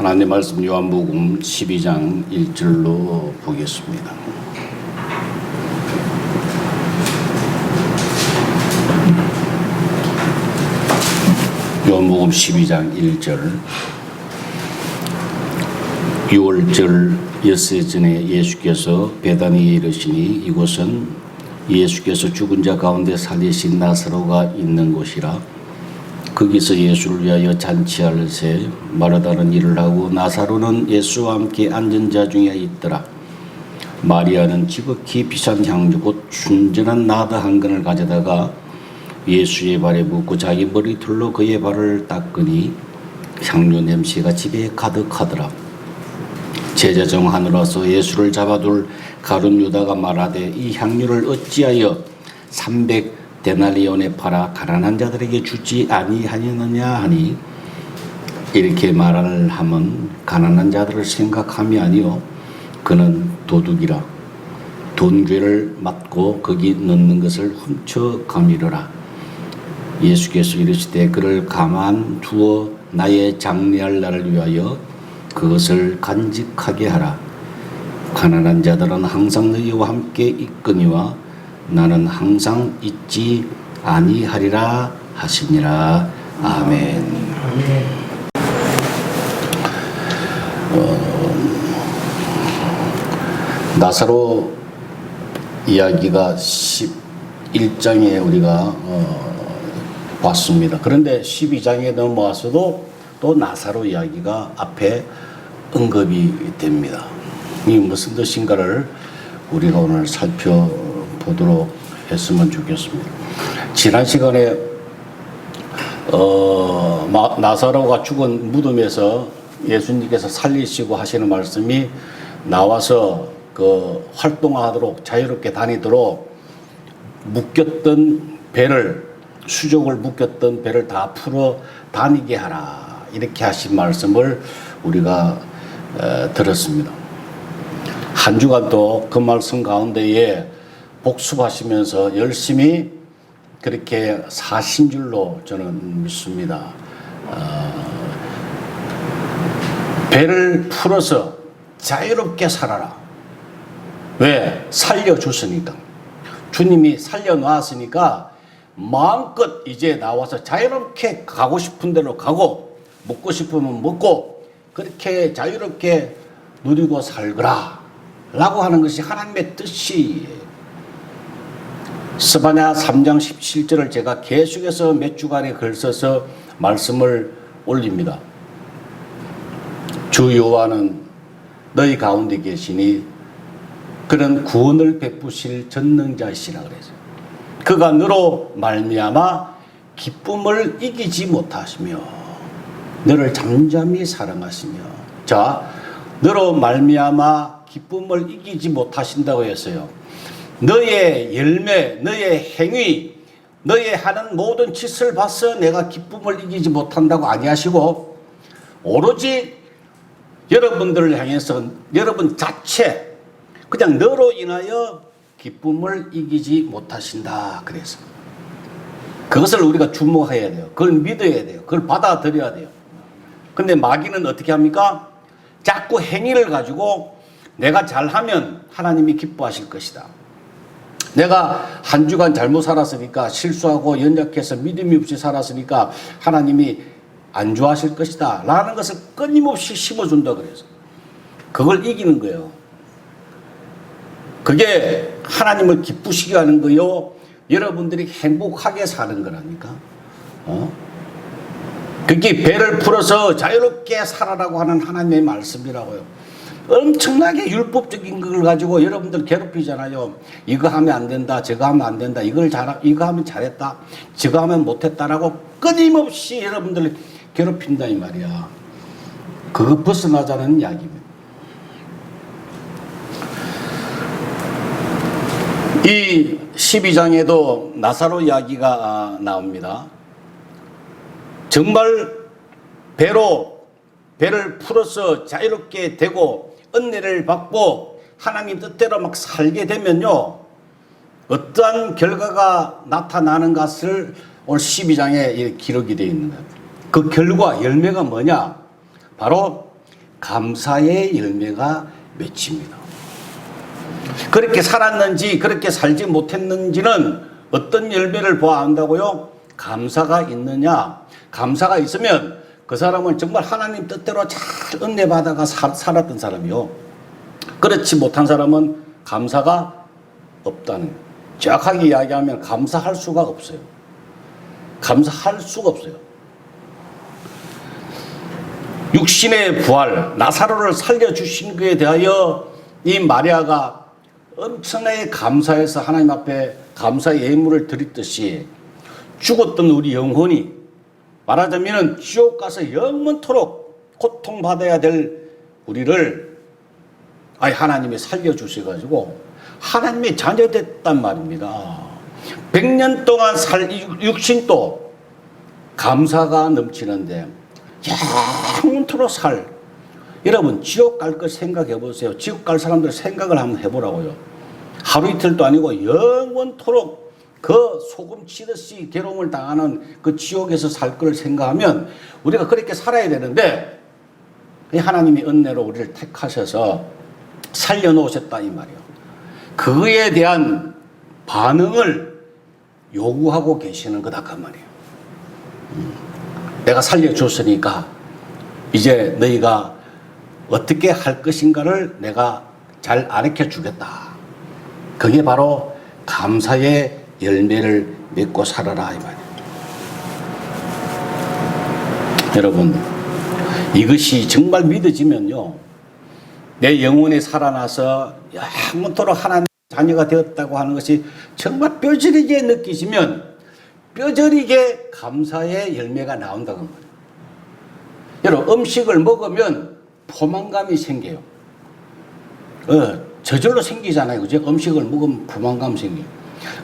하나님의 말씀 요한복음 12장 1절로 보겠습니다. 요한복음 12장 1절. 6월절 엿새 전에 예수께서 베다니에 이르시니 이곳은 예수께서 죽은 자 가운데 살리신 나사로가 있는 곳이라. 거기서 예수를 위하여 잔치할 새 마르다는 일을 하고 나사로는 예수와 함께 앉은 자 중에 있더라. 마리아는 지극히 비싼 향유 곧 순전한 나드 한 근을 가져다가 예수의 발에 붓고 자기 머리털로 그의 발을 닦으니 향유 냄새가 집에 가득하더라. 제자 중 하나로 와서 예수를 잡아둘 가룟 유다가 말하되 이 향유를 어찌하여 300데나리온에 팔아 가난한 자들에게 주지 아니하느냐 하니, 이렇게 말을 하면 가난한 자들을 생각함이 아니요 그는 도둑이라 돈괴를 맞고 거기 넣는 것을 훔쳐가미르라. 예수께서 이르시되 그를 가만 두어 나의 장례할 날을 위하여 그것을 간직하게 하라. 가난한 자들은 항상 너희와 함께 있거니와 나는 항상 있지 아니하리라 하시니라. 아멘. 나사로 이야기가 11장에 우리가 봤습니다. 그런데 12장에 넘어와서도 또 나사로 이야기가 앞에 언급이 됩니다. 이 무슨 뜻인가를 우리가 오늘 살펴보도록 했으면 좋겠습니다. 지난 시간에 나사로가 죽은 무덤에서 예수님께서 살리시고 하시는 말씀이 나와서 그 활동하도록 자유롭게 다니도록 묶였던 배를, 수족을 묶였던 배를 다 풀어 다니게 하라, 이렇게 하신 말씀을 우리가 들었습니다. 한 주간 또 그 말씀 가운데에 복습하시면서 열심히 그렇게 사신 줄로 저는 믿습니다. 배를 풀어서 자유롭게 살아라. 왜? 살려줬으니까. 주님이 살려놓았으니까 마음껏 이제 나와서 자유롭게 가고 싶은 대로 가고 먹고 싶으면 먹고 그렇게 자유롭게 누리고 살거라 라고 하는 것이 하나님의 뜻이에요. 스바냐 3장 17절을 제가 계속해서 몇 주간에 글 써서 말씀을 올립니다. 주 여호와는 너희 가운데 계시니 그는 구원을 베푸실 전능자이시라 그랬어요. 그가 너로 말미암아 기쁨을 이기지 못하시며 너를 잠잠히 사랑하시며. 자, 너로 말미암아 기쁨을 이기지 못하신다고 했어요. 너의 열매, 너의 행위, 너의 하는 모든 짓을 봐서 내가 기쁨을 이기지 못한다고 아니하시고 오로지 여러분들을 향해서 여러분 자체 그냥 너로 인하여 기쁨을 이기지 못하신다 그래서 그것을 우리가 주목해야 돼요. 그걸 믿어야 돼요. 그걸 받아들여야 돼요. 근데 마귀는 어떻게 합니까? 자꾸 행위를 가지고 내가 잘하면 하나님이 기뻐하실 것이다. 내가 한 주간 잘못 살았으니까, 실수하고 연약해서 믿음이 없이 살았으니까 하나님이 안 좋아하실 것이다 라는 것을 끊임없이 심어준다 그래서 그걸 이기는 거예요. 그게 하나님을 기쁘시게 하는 거요, 여러분들이 행복하게 사는 거라니까. 그게 배를 풀어서 자유롭게 살아라고 하는 하나님의 말씀이라고요. 엄청나게 율법적인 걸 가지고 여러분들 괴롭히잖아요. 이거 하면 안 된다, 저거 하면 안 된다, 이거 하면 잘했다, 저거 하면 못했다라고 끊임없이 여러분들을 괴롭힌다 이 말이야. 그거 벗어나자는 이야기입니다. 이 12장에도 나사로 이야기가 나옵니다. 정말 배를 풀어서 자유롭게 되고 은혜를 받고 하나님 뜻대로 막 살게 되면요, 어떠한 결과가 나타나는 것을 오늘 12장에 기록이 되어 있는 거예요. 그 결과, 열매가 뭐냐? 바로 감사의 열매가 맺힙니다. 그렇게 살았는지 그렇게 살지 못했는지는 어떤 열매를 보아야 한다고요? 감사가 있느냐? 감사가 있으면 그 사람은 정말 하나님 뜻대로 잘 은혜 받아가 살았던 사람이요. 그렇지 못한 사람은 감사가 없다는 거예요. 정확하게 이야기하면 감사할 수가 없어요. 감사할 수가 없어요. 육신의 부활, 나사로를 살려주신 것에 대하여 이 마리아가 엄청나게 감사해서 하나님 앞에 감사의 예물을 드렸듯이 죽었던 우리 영혼이 말하자면 지옥 가서 영원토록 고통받아야 될 우리를 하나님이 살려주셔가지고 하나님의 자녀됐단 말입니다. 100년 동안 육신도 감사가 넘치는데 영원토록 여러분 지옥 갈 것 생각해 보세요. 지옥 갈 사람들 생각을 한번 해보라고요. 하루 이틀도 아니고 영원토록 그 소금 치듯이 괴로움을 당하는 그 지옥에서 살 걸 생각하면 우리가 그렇게 살아야 되는데 하나님이 은혜로 우리를 택하셔서 살려놓으셨다 이 말이에요. 그에 대한 반응을 요구하고 계시는 거다 그 말이에요. 내가 살려줬으니까 이제 너희가 어떻게 할 것인가를 내가 잘 가르쳐 주겠다. 그게 바로 감사의 열매를 맺고 살아라 이 말이에요. 여러분, 이것이 정말 믿어지면요, 내 영혼이 살아나서 영원토록 하나님 자녀가 되었다고 하는 것이 정말 뼈저리게 느끼시면 뼈저리게 감사의 열매가 나온다고 합니다. 여러분, 음식을 먹으면 포만감이 생겨요. 저절로 생기잖아요. 그죠? 음식을 먹으면 포만감 생겨요.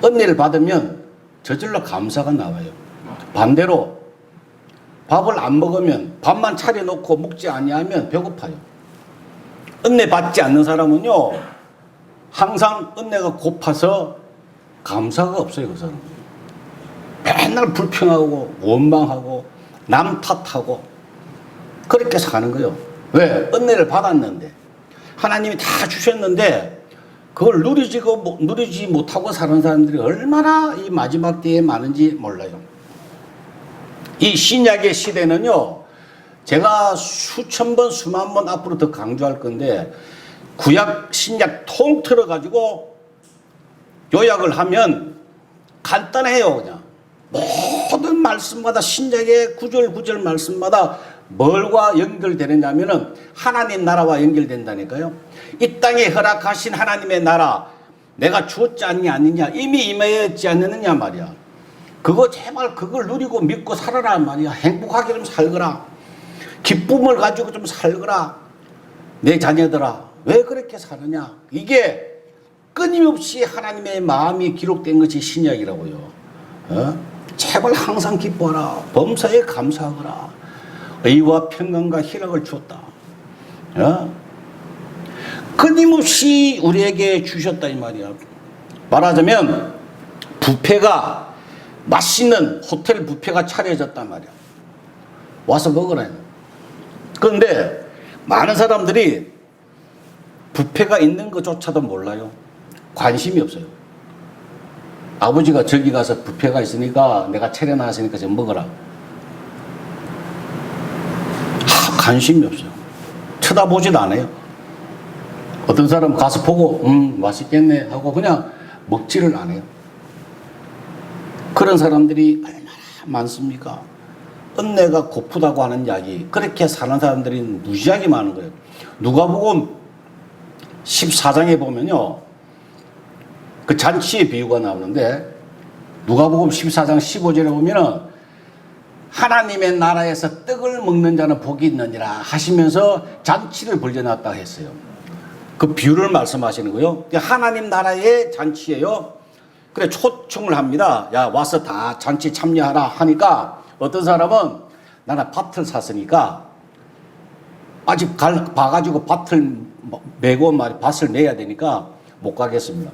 은혜를 받으면 저절로 감사가 나와요. 반대로 밥을 안 먹으면 밥만 차려놓고 먹지 아니하면 배고파요. 은혜 받지 않는 사람은요, 항상 은혜가 고파서 감사가 없어요. 그 사람은 맨날 불평하고 원망하고 남 탓하고 그렇게 사는 거예요. 왜? 은혜를 받았는데 하나님이 다 주셨는데 그걸 누리지 못하고 사는 사람들이 얼마나 이 마지막 때에 많은지 몰라요. 이 신약의 시대는요, 제가 수천 번 수만 번 앞으로 더 강조할 건데 구약 신약 통틀어 가지고 요약을 하면 간단해요. 그냥 모든 말씀마다 신약의 구절 말씀마다 뭘과 연결되느냐면은 하나님 나라와 연결된다니까요. 이 땅에 허락하신 하나님의 나라 내가 주었지 않느냐, 이미 임하였지 않느냐 말이야. 그거 제발 그걸 누리고 믿고 살아라 말이야. 행복하게 좀 살거라. 기쁨을 가지고 좀 살거라. 내 자녀들아, 왜 그렇게 사느냐. 이게 끊임없이 하나님의 마음이 기록된 것이 신약이라고요. 제발 항상 기뻐하라. 범사에 감사하거라. 의와 평강과 희락을 주었다. 끊임없이 우리에게 주셨다 이 말이야. 말하자면 뷔페가 맛있는 호텔 뷔페가 차려졌단 말이야. 와서 먹으라. 그런데 많은 사람들이 뷔페가 있는 것조차도 몰라요. 관심이 없어요. 아버지가 저기 가서 뷔페가 있으니까 내가 차려놨으니까 좀 먹어라. 관심이 없어요. 쳐다보지도 않아요. 어떤 사람 가서 보고 맛있겠네 하고 그냥 먹지를 않아요. 그런 사람들이 얼마나 많습니까? 은혜가 고프다고 하는 이야기, 그렇게 사는 사람들이 무지하게 많은 거예요. 누가복음 14장에 보면요, 그 잔치의 비유가 나오는데 누가복음 14장 15절에 보면은 하나님의 나라에서 떡을 먹는 자는 복이 있느니라 하시면서 잔치를 벌려놨다 했어요. 그 비유를 말씀하시는 거예요. 하나님 나라의 잔치예요. 그래 초청을 합니다. 야 와서 다 잔치 참여하라 하니까 어떤 사람은 나는 밭을 샀으니까 아직 봐가지고 밭을 메고 밭을 내야 되니까 못 가겠습니다.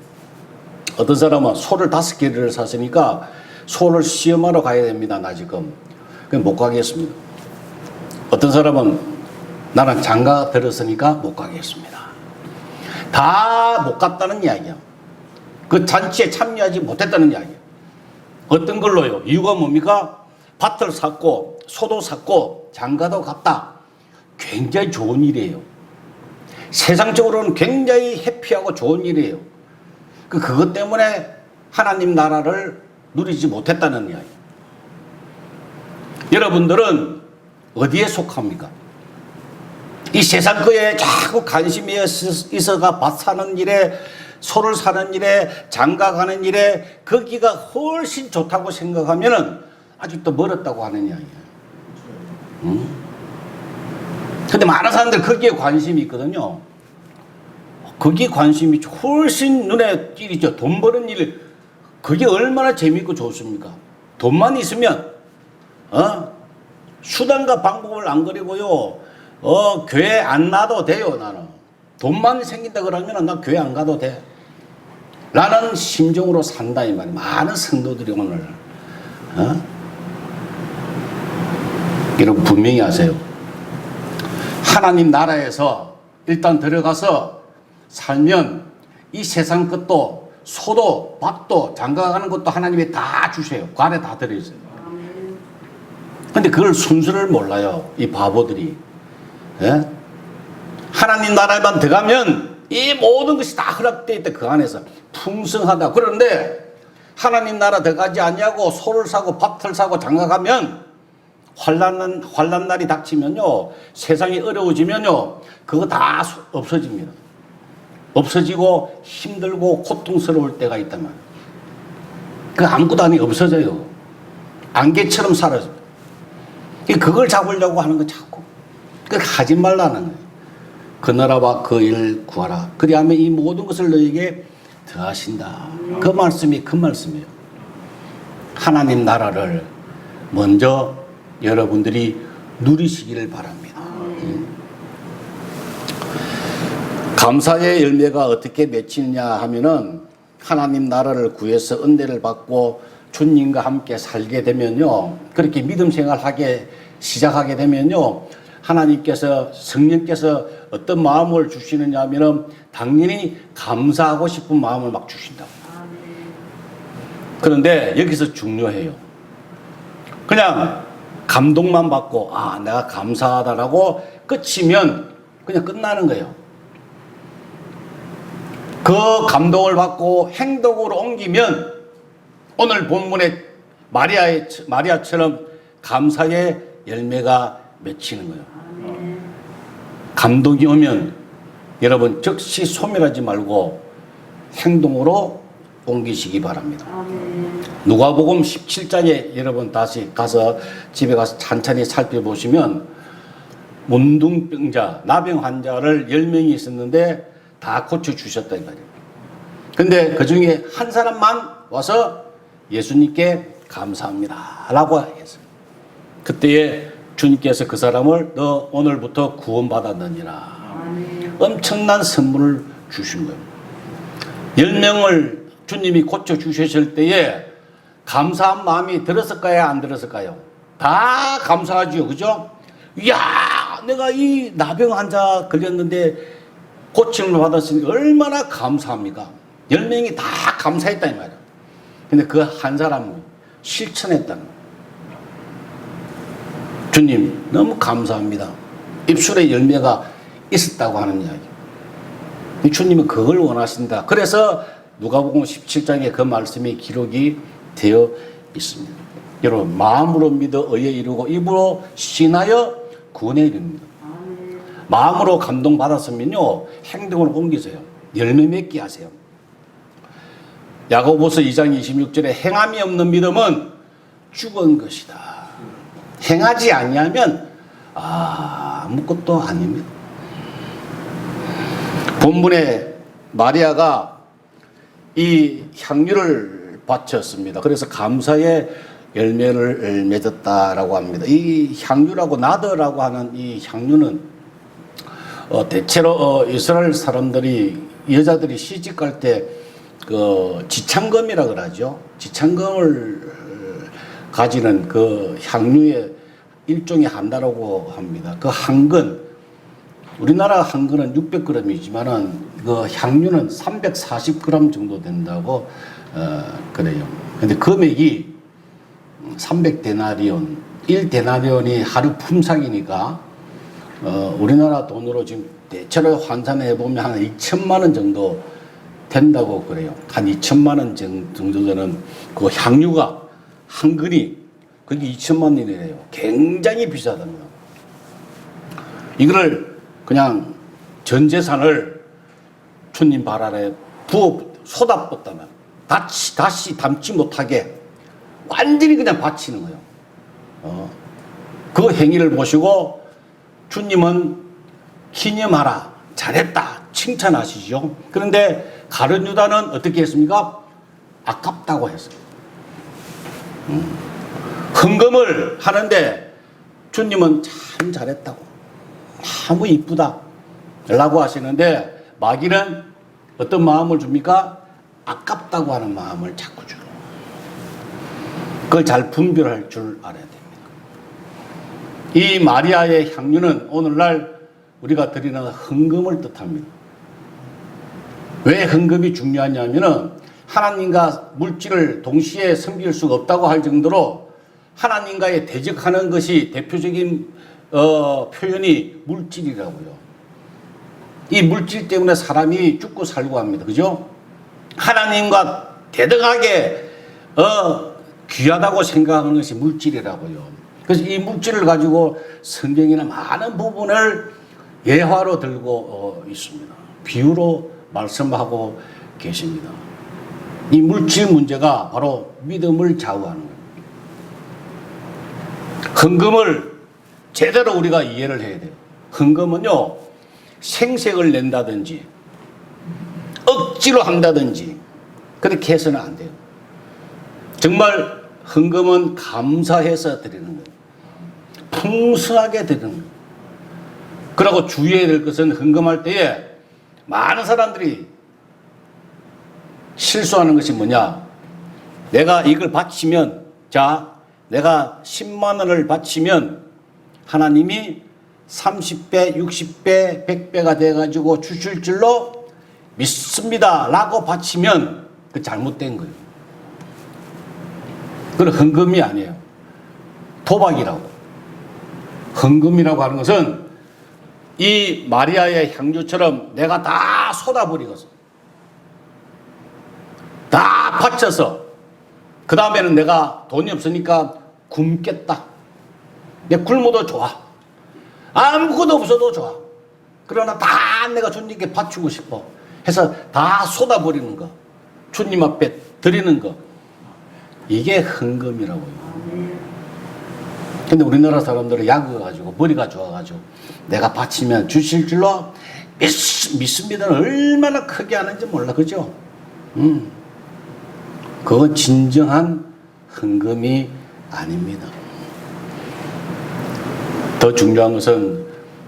어떤 사람은 소를 5개를 샀으니까 소를 시험하러 가야 됩니다. 나 지금 못 가겠습니다. 어떤 사람은 나는 장가 들었으니까 못 가겠습니다. 다 못 갔다는 이야기야. 그 잔치에 참여하지 못했다는 이야기야. 어떤 걸로요? 이유가 뭡니까? 밭을 샀고 소도 샀고 장가도 갔다. 굉장히 좋은 일이에요. 세상적으로는 굉장히 해피하고 좋은 일이에요. 그것 때문에 하나님 나라를 누리지 못했다는 이야기. 여러분들은 어디에 속합니까? 이 세상 거에 자꾸 관심이 있어가 밭 사는 일에, 소를 사는 일에, 장가 가는 일에 거기가 훨씬 좋다고 생각하면은 아직도 멀었다고 하는 이야기예요. 근데 많은 사람들 거기에 관심이 있거든요. 거기에 관심이 훨씬 눈에 띄죠. 돈 버는 일, 그게 얼마나 재미있고 좋습니까? 돈만 있으면, 수단과 방법을 안 그리고요, 교회 안 나도 돼요, 나는. 돈만 생긴다 그러면 나 교회 안 가도 돼. 라는 심정으로 산다, 이 말이에요. 많은 성도들이 오늘, 여러분 분명히 아세요. 하나님 나라에서 일단 들어가서 살면 이 세상 것도 소도 밭도 장가가는 것도 하나님이 다 주세요. 그 안에 다 들어있어요. 근데 그걸 순서를 몰라요, 이 바보들이. 예? 하나님 나라에만 들어가면 이 모든 것이 다 허락되어 있다. 그 안에서 풍성하다. 그런데 하나님 나라 들어가지 않냐고 소를 사고 밭을 사고 장가가면 환난 날이 닥치면요, 세상이 어려워지면요, 그거 다 없어집니다. 없어지고 힘들고 고통스러울 때가 있단 말이에요. 그 아무것도 아니 없어져요. 안개처럼 사라져요. 그걸 잡으려고 하는 거 자꾸. 그걸 하지 말라는 거예요. 그 나라와 그 일 구하라. 그리하면 이 모든 것을 너에게 더하신다. 그 말씀이 그 말씀이에요. 하나님 나라를 먼저 여러분들이 누리시기를 바랍니다. 감사의 열매가 어떻게 맺히느냐 하면은 하나님 나라를 구해서 은혜를 받고 주님과 함께 살게 되면요, 그렇게 믿음 생활하게 시작하게 되면요, 하나님께서, 성령께서 어떤 마음을 주시느냐 하면은 당연히 감사하고 싶은 마음을 막 주신다고. 그런데 여기서 중요해요. 그냥 감동만 받고 내가 감사하다라고 끝이면 그냥 끝나는 거예요. 그 감동을 받고 행동으로 옮기면 오늘 본문의 마리아처럼 감사의 열매가 맺히는 거예요. 감동이 오면 여러분 즉시 소멸하지 말고 행동으로 옮기시기 바랍니다. 누가복음 17장에 여러분 다시 가서 집에 가서 찬찬히 살펴보시면 문둥병자, 나병 환자를 10명이 있었는데 다 고쳐주셨다 이 말이에요. 근데 그 중에 한 사람만 와서 예수님께 감사합니다 라고 했어요. 그때에 주님께서 그 사람을 너 오늘부터 구원받았느니라. 엄청난 선물을 주신 거예요. 10명을 주님이 고쳐주셨을 때에 감사한 마음이 들었을까요? 안 들었을까요? 다 감사하죠. 그죠? 이야, 내가 이 나병 환자 걸렸는데 고침을 받았으니 얼마나 감사합니까? 10명이 다 감사했다 이 말이에요. 근데 그 한 사람이 실천했다는 거예요. 주님 너무 감사합니다. 입술에 열매가 있었다고 하는 이야기. 주님은 그걸 원하신다. 그래서 누가복음 17장에 그 말씀이 기록이 되어 있습니다. 여러분 마음으로 믿어 의에 이르고 입으로 신하여 구원에 이릅니다. 마음으로 감동받았으면요 행동을 옮기세요. 열매 맺게 하세요. 야고보서 2장 26절에 행함이 없는 믿음은 죽은 것이다. 행하지 아니하면 아무것도 아닙니다. 본문에 마리아가 이 향유를 바쳤습니다. 그래서 감사의 열매를 맺었다라고 합니다. 이 향유라고 나더라고 하는 이 향유는 대체로 이스라엘 사람들이 여자들이 시집갈 때 그 지창금이라 그러죠. 지창금을 가지는 그 향유의 일종의 한다라고 합니다. 그 한 근 우리나라 한 근은 600g이지만은 그 향유는 340g 정도 된다고 그래요. 근데 금액이 300데나리온, 1데나리온이 하루 품삯이니까 우리나라 돈으로 지금 대체로 환산해 보면 한 2천만 원 정도 된다고 그래요. 한 2천만 원 정도 되는 그 향유가 한 근이 그게 2천만 원이래요. 굉장히 비싸답니다. 이거를 그냥 전 재산을 주님 발 아래 쏟아붓다면 다시 담지 못하게 완전히 그냥 바치는 거예요. 그 행위를 보시고 주님은 기념하라, 잘했다, 칭찬하시죠. 그런데 가룟 유다는 어떻게 했습니까? 아깝다고 했어요. 헌금을 하는데 주님은 참 잘했다고, 너무 이쁘다 라고 하시는데 마귀는 어떤 마음을 줍니까? 아깝다고 하는 마음을 자꾸 주로. 그걸 잘 분별할 줄 알아야 됩니다. 이 마리아의 향유는 오늘날 우리가 드리는 헌금을 뜻합니다. 왜 헌금이 중요하냐면은 하나님과 물질을 동시에 섬길 수가 없다고 할 정도로 하나님과의 대적하는 것이 대표적인 표현이 물질이라고요. 이 물질 때문에 사람이 죽고 살고 합니다. 그죠? 하나님과 대등하게 귀하다고 생각하는 것이 물질이라고요. 그래서 이 물질을 가지고 성경에는 많은 부분을 예화로 들고 있습니다. 비유로 말씀하고 계십니다. 이 물질 문제가 바로 믿음을 좌우하는 거예요. 헌금을 제대로 우리가 이해를 해야 돼요. 헌금은요, 생색을 낸다든지 억지로 한다든지 그렇게 해서는 안 돼요. 정말 헌금은 감사해서 드리는 거예요. 풍성하게 드리는 거예요. 그리고 주의해야 될 것은 헌금할 때에 많은 사람들이 실수하는 것이 뭐냐? 내가 이걸 바치면, 자, 내가 10만 원을 바치면 하나님이 30배, 60배, 100배가 돼가지고 주실 줄로 믿습니다 라고 바치면 그 잘못된 거예요. 그건 헌금이 아니에요. 도박이라고. 헌금이라고 하는 것은 이 마리아의 향유처럼 내가 다 쏟아버리고서 다 바쳐서 그 다음에는 내가 돈이 없으니까 굶겠다. 내 굶어도 좋아. 아무것도 없어도 좋아. 그러나 다 내가 주님께 바치고 싶어 해서 다 쏟아버리는 거, 주님 앞에 드리는 거, 이게 헌금이라고요. 근데 우리나라 사람들은 약어가지고 머리가 좋아가지고 내가 바치면 주실 줄로 믿습니다는 얼마나 크게 하는지 몰라. 그죠? 그건 진정한 헌금이 아닙니다. 더 중요한 것은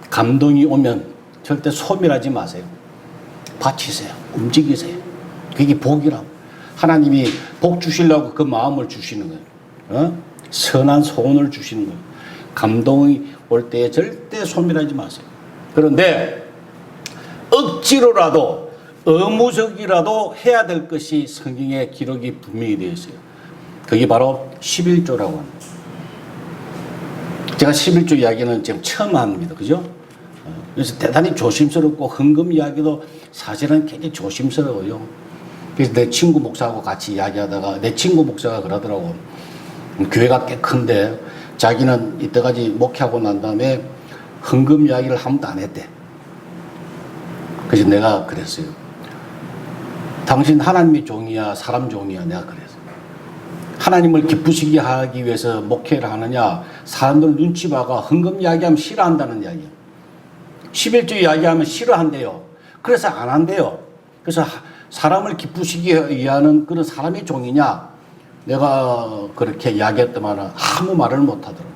감동이 오면 절대 소멸하지 마세요. 바치세요. 움직이세요. 그게 복이라고. 하나님이 복 주시려고 그 마음을 주시는 거예요. 선한 소원을 주시는 거예요. 감동이 올 때에 절대 소멸하지 마세요. 그런데 억지로라도 의무적이라도 해야 될 것이 성경에 기록이 분명히 되어 있어요. 그게 바로 11조라고 합니다. 제가 11조 이야기는 지금 처음 합니다. 그죠? 그래서 대단히 조심스럽고 헌금 이야기도 사실은 굉장히 조심스러워요. 그래서 내 친구 목사하고 같이 이야기하다가 내 친구 목사가 그러더라고. 교회가 꽤 큰데 자기는 이때까지 목회하고 난 다음에 헌금 이야기를 한 번도 안 했대. 그래서 내가 그랬어요. 당신 하나님의 종이야 사람 종이야? 내가 그랬어. 하나님을 기쁘시게 하기 위해서 목회를 하느냐, 사람들 눈치 봐가 헌금 이야기하면 싫어한다는 이야기야. 11조 이야기하면 싫어한대요. 그래서 안 한대요. 그래서 사람을 기쁘시게 위하는 그런 사람의 종이냐, 내가 그렇게 이야기했더만 아무 말을 못하더라고.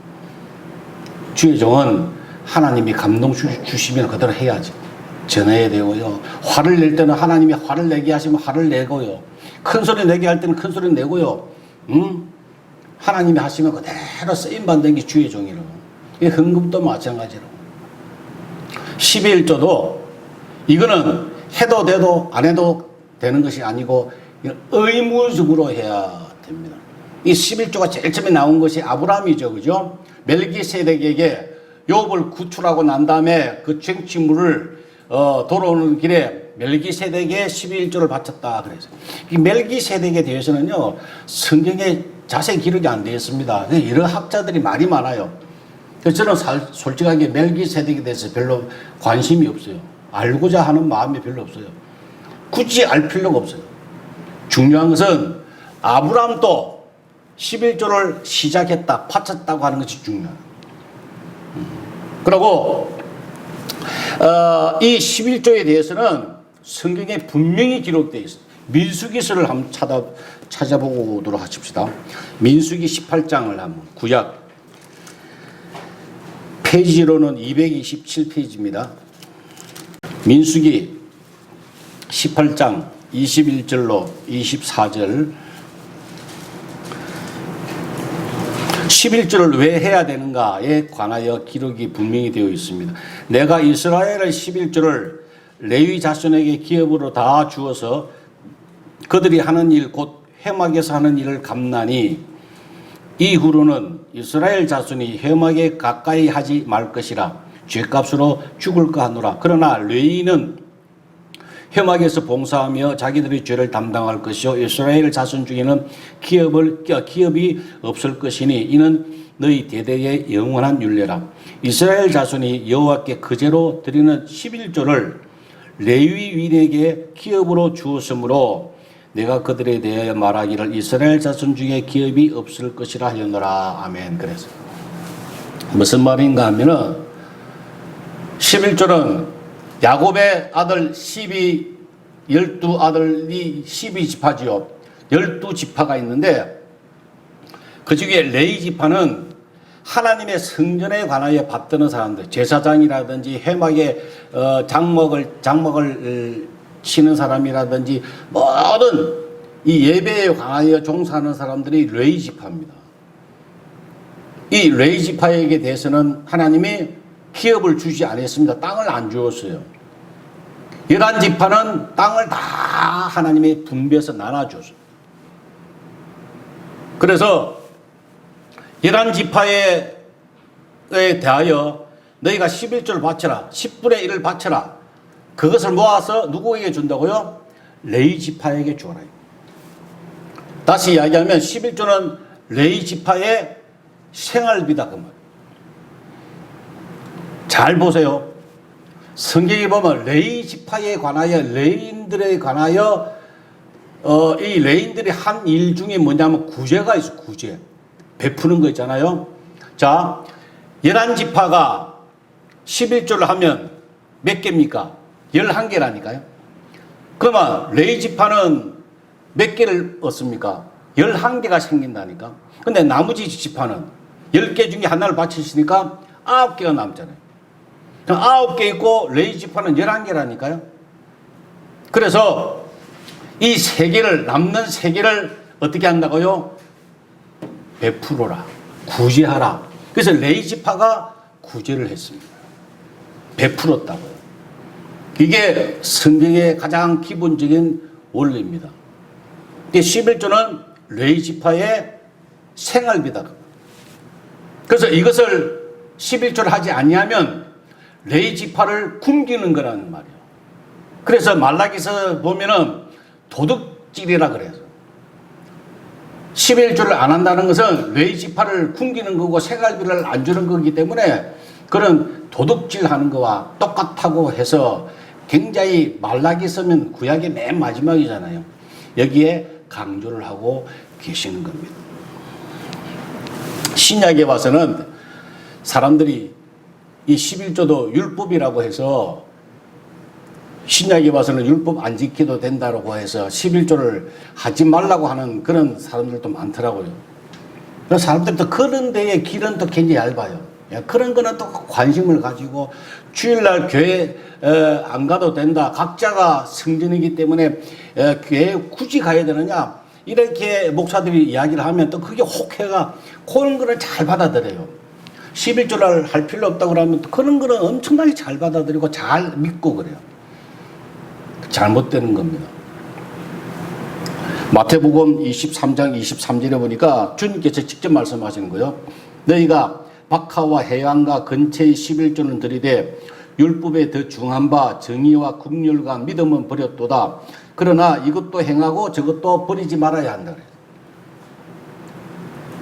주의 종은 하나님이 감동 주시면 그대로 해야지. 전해야 되고요. 화를 낼 때는 하나님이 화를 내게 하시면 화를 내고요. 큰 소리 내게 할 때는 큰 소리 내고요. 하나님이 하시면 그대로 쓰임받는 게 주의 종이라고. 이 헌금도 마찬가지라고. 11조도 이거는 해도 돼도 안 해도 되는 것이 아니고 의무적으로 해야 됩니다. 이 11조가 제일 처음에 나온 것이 아브라함이죠. 그죠? 멜기세덱에게 욥을 구출하고 난 다음에 그 쟁취물을 돌아오는 길에 멜기세덱에 11조를 바쳤다 그래서 이 멜기세덱에 대해서는요 성경에 자세히 기록이 안 되어 있습니다. 여러 학자들이 말이 많아요. 그래서 저는 솔직하게 멜기세덱에 대해서 별로 관심이 없어요. 알고자 하는 마음이 별로 없어요. 굳이 알 필요가 없어요. 중요한 것은 아브라함도 11조를 시작했다, 바쳤다고 하는 것이 중요해요. 그리고 이 11조에 대해서는 성경에 분명히 기록되어 있어요. 민수기서를 한번 찾아보도록 하십시다. 민수기 18장을 한번 구약 페이지로는 227페이지입니다. 민수기 18장 21절로 24절 11조를 왜 해야 되는가에 관하여 기록이 분명히 되어 있습니다. 내가 이스라엘의 11조를 레위 자손에게 기업으로 다 주어서 그들이 하는 일 곧 회막에서 하는 일을 갚나니 이후로는 이스라엘 자손이 회막에 가까이 하지 말 것이라 죗값으로 죽을까 하노라. 그러나 레위는 회막에서 봉사하며 자기들의 죄를 담당할 것이요 이스라엘 자손 중에는 기업이 없을 것이니 이는 너희 대대의 영원한 율례라. 이스라엘 자손이 여호와께 그제로 드리는 11조를 레위인에게 기업으로 주었으므로 내가 그들에 대하여 말하기를 이스라엘 자손 중에 기업이 없을 것이라 하였노라. 아멘. 그래서 무슨 말인가 하면은 11조는 야곱의 아들 12아들이 12지파지요. 12지파가 있는데 그 중에 레위 지파는 하나님의 성전에 관하여 받드는 사람들, 제사장이라든지 회막에 장막을 치는 사람이라든지 모든 이 예배에 관하여 종사하는 사람들이 레위 지파입니다. 이 레위 지파에게 대해서는 하나님이 기업을 주지 않았습니다. 땅을 안 주었어요. 11지파는 땅을 다 하나님이 분배해서 나눠줬어요. 그래서 11지파에 대하여 너희가 11조를 바쳐라. 10분의 1을 바쳐라. 그것을 모아서 누구에게 준다고요? 레위 지파에게 주어라. 다시 이야기하면 11조는 레위 지파의 생활비다. 그 말. 잘 보세요. 성경에 보면 레위 지파에 관하여 레위인들에 관하여 이 레위인들이 한 일 중에 뭐냐면 구제가 있어. 구제. 베푸는 거 있잖아요. 자, 11지파가 11조를 하면 몇 개입니까? 11개라니까요. 그러면 레위 지파는 몇 개를 얻습니까? 11개가 생긴다니까. 근데 나머지 지파는 10개 중에 하나를 바치시니까 9개가 남잖아요. 9개 있고 레위 지파는 11개라니까요. 그래서 이 3개를 남는 3개를 어떻게 한다고요? 베풀어라. 구제하라. 그래서 레위 지파가 구제를 했습니다. 베풀었다고요. 이게 성경의 가장 기본적인 원리입니다. 11조는 레위 지파의 생활비다. 그래서 이것을 11조를 하지 아니하면 레위 지파를 굶기는 거라는 말이에요. 그래서 말라기서 보면은 도둑질이라 그래요. 11조를 안 한다는 것은 레위 지파를 굶기는 거고 생활비를 안 주는 거기 때문에 그런 도둑질하는 거와 똑같다고 해서 굉장히 말라기서면 구약의 맨 마지막이잖아요. 여기에 강조를 하고 계시는 겁니다. 신약에 와서는 사람들이 이 11조도 율법이라고 해서 신약에 와서는 율법 안 지켜도 된다고 해서 11조를 하지 말라고 하는 그런 사람들도 많더라고요. 그래서 사람들도 그런 데에 길은 또 굉장히 얇아요. 그런 거는 또 관심을 가지고 주일날 교회 안 가도 된다. 각자가 성전이기 때문에 교회에 굳이 가야 되느냐. 이렇게 목사들이 이야기를 하면 또 그게 혹해가 그런 거를 잘 받아들여요. 11조를 할 필요 없다고 그러면 그런 거는 엄청나게 잘 받아들이고 잘 믿고 그래요. 잘못되는 겁니다. 마태복음 23장 23절에 보니까 주님께서 직접 말씀하시는 거예요. 너희가 박하와 해양과 근처의 11조는 들이되 율법에 더 중한 바 정의와 긍휼과 믿음은 버렸도다. 그러나 이것도 행하고 저것도 버리지 말아야 한다 그래요.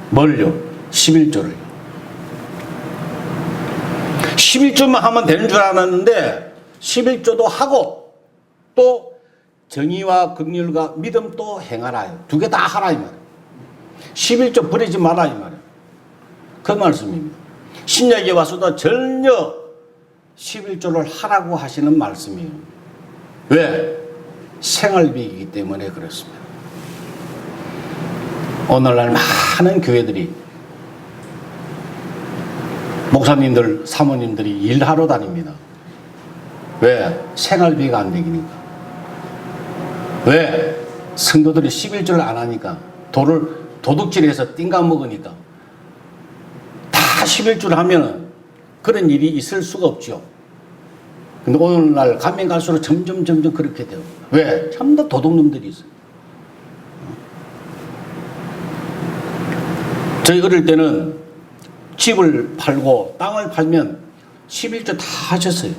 뭘요? 11조를. 11조만 하면 되는 줄 알았는데 11조도 하고 또 정의와 긍휼과 믿음도 행하라. 두 개 다 하라 이 말이에요. 11조 버리지 마라 이 말이에요. 그 말씀입니다. 신약에 와서도 전혀 11조를 하라고 하시는 말씀이에요. 왜? 생활비이기 때문에 그렇습니다. 오늘날 많은 교회들이 목사님들, 사모님들이 일하러 다닙니다. 왜? 생활비가 안 되니까. 왜? 성도들이 11조를 안 하니까 도둑질해서 띵가 먹으니까 다 11조를 하면 그런 일이 있을 수가 없죠. 근데 오늘날 가면 갈수록 점점 그렇게 돼요. 왜? 참 다 도둑놈들이 있어요. 저희 어릴 때는 집을 팔고 땅을 팔면 11조 다 하셨어요.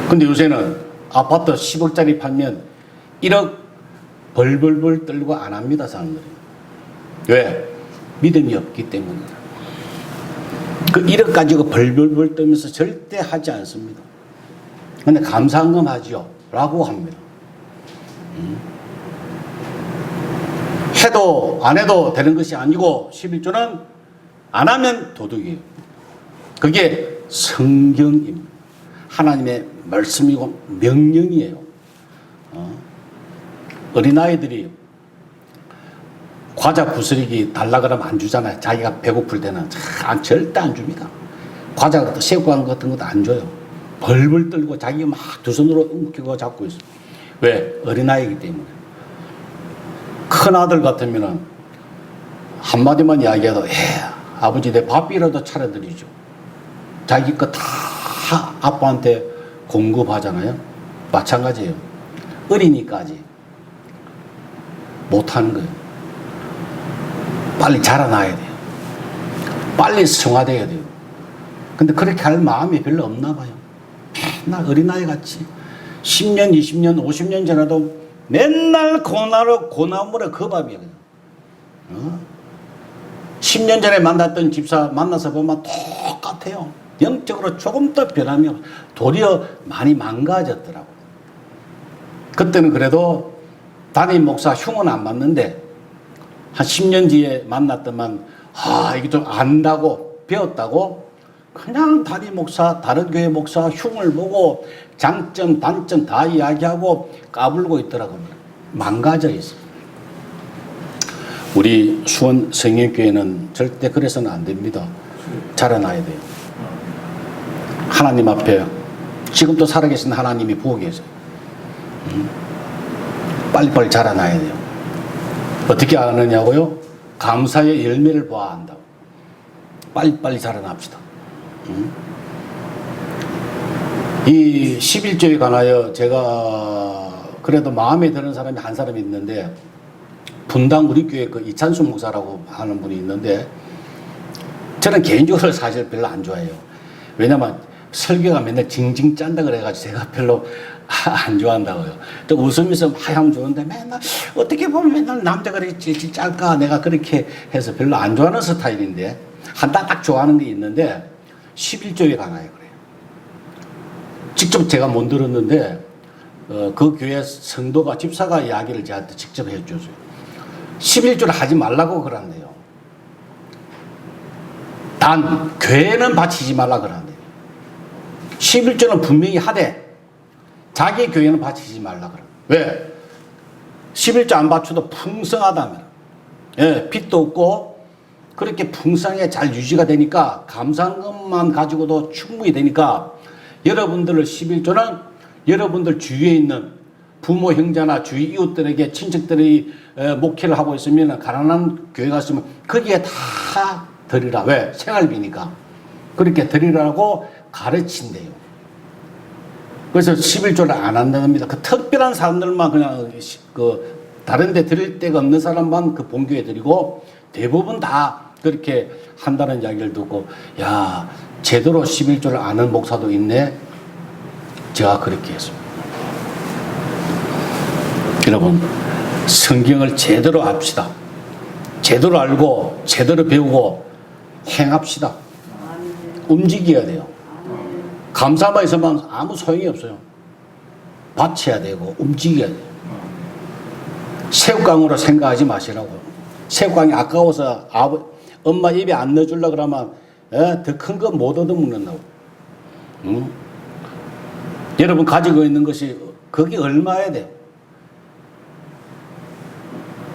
근데 요새는 아파트 10억짜리 팔면 1억 벌벌벌 떨고 안 합니다, 사람들이. 왜? 믿음이 없기 때문이다. 그 1억 가지고 벌벌벌 떨면서 절대 하지 않습니다. 근데 감사한금 하지요. 라고 합니다. 해도 안 해도 되는 것이 아니고 11조는 안 하면 도둑이에요. 그게 성경입니다. 하나님의 말씀이고 명령이에요. 어린아이들이 과자 부스러기 달라 그러면 안 주잖아요. 자기가 배고플 때는 절대 안 줍니다. 과자 같은 새우깡 같은 것도 안 줘요. 벌벌 떨고 자기가 막 두 손으로 움켜쥐고 잡고 있어요. 왜? 어린아이이기 때문에. 큰아들 같으면은 한마디만 이야기해도 아버지 내 밥이라도 차려드리죠. 자기 거 다 아빠한테 공급하잖아요. 마찬가지예요. 어리니까지 못하는 거예요. 빨리 자라나야 돼요. 빨리 성화돼야 돼요. 근데 그렇게 할 마음이 별로 없나 봐요. 나 어린아이 같이 10년, 20년, 50년 지나도 맨날 고나물에 그 밥이야. 10년 전에 만났던 집사 만나서 보면 똑같아요. 영적으로 조금 더 변함이 없어. 도리어 많이 망가졌더라고. 그때는 그래도 담임 목사 흉은 안 맞는데 한 10년 뒤에 만났더만 이게 좀 안다고 배웠다고 그냥 담임 목사 다른 교회 목사 흉을 보고 장점 단점 다 이야기하고 까불고 있더라고요. 망가져 있어요. 우리 수원 성령교회는 절대 그래서는 안 됩니다. 자라나야 돼요. 하나님 앞에 지금도 살아계신 하나님이 보고 계세요. 빨리빨리 자라나야 돼요. 어떻게 하느냐고요? 감사의 열매를 보아야 한다고. 빨리빨리 자라납시다. 이 11조에 관하여 제가 그래도 마음에 드는 사람이 한 사람이 있는데 분당 우리 교회 그 이찬수 목사라고 하는 분이 있는데 저는 개인적으로 사실 별로 안 좋아해요. 왜냐면 설교가 맨날 징징 짠다 그래가지고 제가 별로 안 좋아한다고요. 또 웃으면서 하면 좋은데 맨날 어떻게 보면 맨날 남자가 그렇게 짤까 내가 그렇게 해서 별로 안 좋아하는 스타일인데 한다 딱 좋아하는 게 있는데 11조에 관하여 그래요. 직접 제가 못 들었는데 그 교회 성도가 집사가 이야기를 저한테 직접 해줬어요. 11조를 하지 말라고 그러는데요. 단 교회는 바치지 말라 그러는데요. 11조는 분명히 하되 자기 교회는 바치지 말라 그래요. 왜? 11조 안 바쳐도 풍성하다면 빚도 없고 그렇게 풍성하게 잘 유지가 되니까 감사금만 가지고도 충분히 되니까 여러분들 11조는 여러분들 주위에 있는 부모 형제나 주위 이웃들에게 친척들이 목회를 하고 있으면 가난한 교회 갔으면 거기에 다 드리라. 왜? 생활비니까. 그렇게 드리라고 가르친대요. 그래서 11조를 안 한답니다. 그 특별한 사람들만 그냥 다른 데 드릴 데가 없는 사람만 그 본교에 드리고 대부분 다 그렇게 한다는 이야기를 듣고 야, 제대로 11조를 아는 목사도 있네. 제가 그렇게 했습니다. 여러분, 성경을 제대로 합시다. 제대로 알고 제대로 배우고 행합시다. 움직여야 돼요. 감사만 있으면 아무 소용이 없어요. 바쳐야 되고 움직여야 돼요. 새우깡으로 생각하지 마시라고요. 새우깡이 아까워서 엄마 입에 안 넣어주려고 그러면 더 큰 거 못 얻어먹는다고. 응? 여러분 가지고 있는 것이 그게 얼마야 돼요?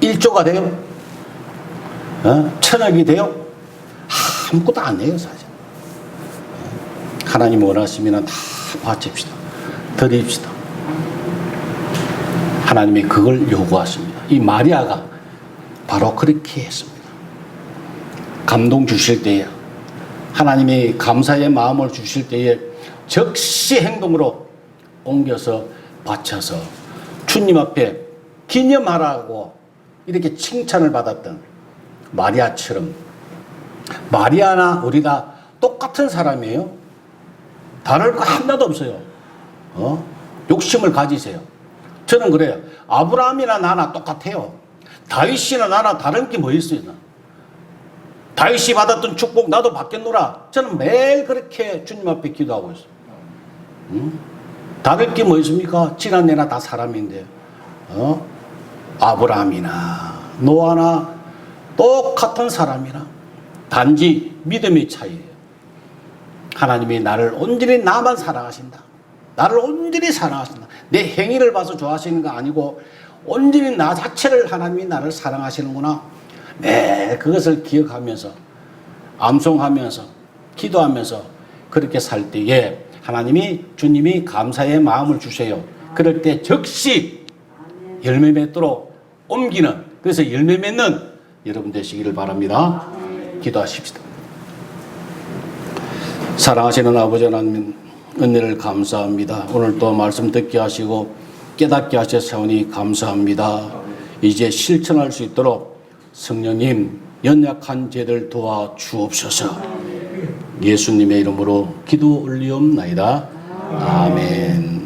1조가 돼요? 1000억이 돼요? 아무것도 안 해요 사실. 하나님 원하시면 다 바칩시다. 드립시다. 하나님이 그걸 요구하십니다. 이 마리아가 바로 그렇게 했습니다. 감동 주실 때에 하나님이 감사의 마음을 주실 때에 즉시 행동으로 옮겨서 바쳐서 주님 앞에 기념하라고 이렇게 칭찬을 받았던 마리아처럼 마리아나 우리가 똑같은 사람이에요. 다를 거 하나도 없어요. 욕심을 가지세요. 저는 그래요. 아브라함이나 나나 똑같아요. 다윗이나 나나 다른 게 뭐 있어요? 다윗이 받았던 축복 나도 받겠노라. 저는 매일 그렇게 주님 앞에 기도하고 있어요. 다를 게 뭐 있습니까? 지난해나 다 사람인데 아브라함이나 노아나 똑같은 사람이나 단지 믿음의 차이예요. 하나님이 나를 온전히 나만 사랑하신다. 나를 온전히 사랑하신다. 내 행위를 봐서 좋아하시는 거 아니고 온전히 나 자체를 하나님이 나를 사랑하시는구나. 매일 그것을 기억하면서 암송하면서 기도하면서 그렇게 살 때에 하나님이 주님이 감사의 마음을 주세요. 그럴 때 즉시 열매 맺도록 옮기는 그래서 열매 맺는 여러분 되시기를 바랍니다. 기도하십시다. 사랑하시는 아버지 하나님 은혜를 감사합니다. 오늘 또 말씀 듣게 하시고 깨닫게 하셨사오니 감사합니다. 이제 실천할 수 있도록 성령님 연약한 죄들 도와 주옵소서. 예수님의 이름으로 기도 올리옵나이다. 아멘.